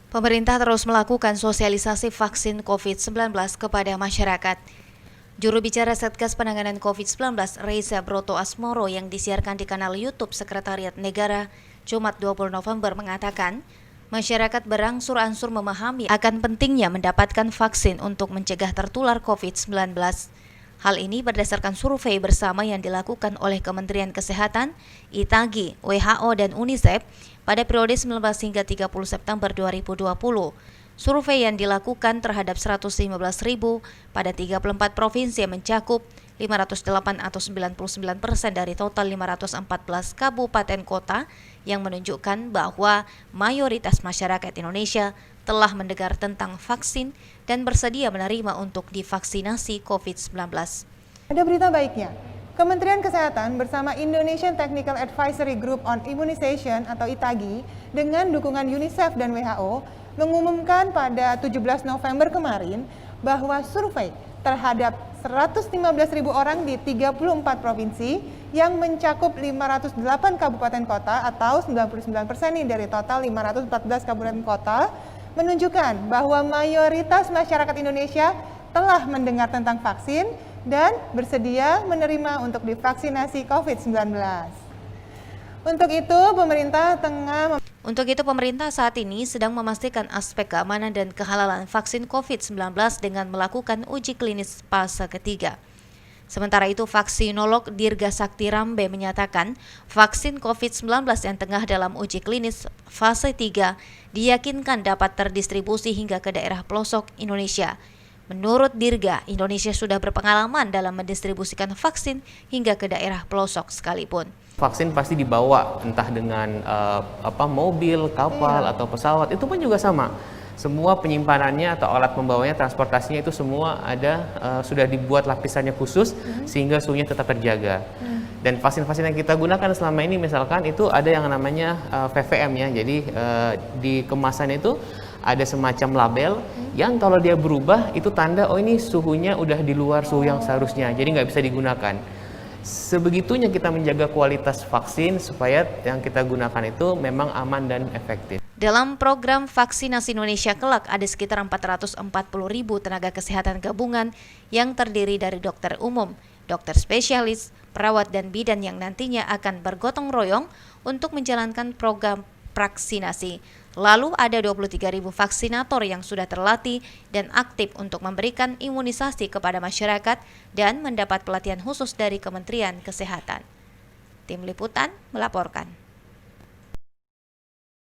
Pemerintah terus melakukan sosialisasi vaksin COVID-19 kepada masyarakat. Juru bicara Satgas Penanganan COVID-19, Reza Broto Asmoro, yang disiarkan di kanal YouTube Sekretariat Negara Jumat 20 November mengatakan, masyarakat berangsur-angsur memahami akan pentingnya mendapatkan vaksin untuk mencegah tertular COVID-19. Hal ini berdasarkan survei bersama yang dilakukan oleh Kementerian Kesehatan, ITAGI, WHO, dan UNICEF pada periode 19 hingga 30 September 2020. Survei yang dilakukan terhadap 115.000 pada 34 provinsi yang mencakup 508 atau 99% dari total 514 kabupaten kota yang menunjukkan bahwa mayoritas masyarakat Indonesia telah mendengar tentang vaksin dan bersedia menerima untuk divaksinasi COVID-19. Ada berita baiknya. Kementerian Kesehatan bersama Indonesian Technical Advisory Group on Immunization atau ITAGI dengan dukungan UNICEF dan WHO mengumumkan pada 17 November kemarin bahwa survei terhadap 115.000 orang di 34 provinsi yang mencakup 508 kabupaten kota atau 99% dari total 514 kabupaten kota menunjukkan bahwa mayoritas masyarakat Indonesia telah mendengar tentang vaksin dan bersedia menerima untuk divaksinasi COVID-19. Untuk itu, pemerintah saat ini sedang memastikan aspek keamanan dan kehalalan vaksin COVID-19 dengan melakukan uji klinis fase ketiga. Sementara itu, vaksinolog Dirga Sakti Rambe menyatakan vaksin COVID-19 yang tengah dalam uji klinis fase 3 diyakinkan dapat terdistribusi hingga ke daerah pelosok Indonesia. Menurut Dirga, Indonesia sudah berpengalaman dalam mendistribusikan vaksin hingga ke daerah pelosok sekalipun. Vaksin pasti dibawa entah dengan mobil, kapal, atau pesawat, itu pun juga sama. Semua penyimpanannya atau alat pembawanya, transportasinya itu semua ada sudah dibuat lapisannya khusus sehingga suhunya tetap terjaga. Dan vaksin-vaksin yang kita gunakan selama ini misalkan itu ada yang namanya VVM ya. Jadi di kemasannya itu ada semacam label yang kalau dia berubah itu tanda oh ini suhunya udah di luar suhu yang seharusnya, jadi nggak bisa digunakan. Sebegitunya kita menjaga kualitas vaksin supaya yang kita gunakan itu memang aman dan efektif. Dalam program vaksinasi Indonesia Kelak ada sekitar 440.000 tenaga kesehatan gabungan yang terdiri dari dokter umum, dokter spesialis, perawat, dan bidan yang nantinya akan bergotong royong untuk menjalankan program vaksinasi. Lalu ada 23.000 vaksinator yang sudah terlatih dan aktif untuk memberikan imunisasi kepada masyarakat dan mendapat pelatihan khusus dari Kementerian Kesehatan. Tim Liputan melaporkan.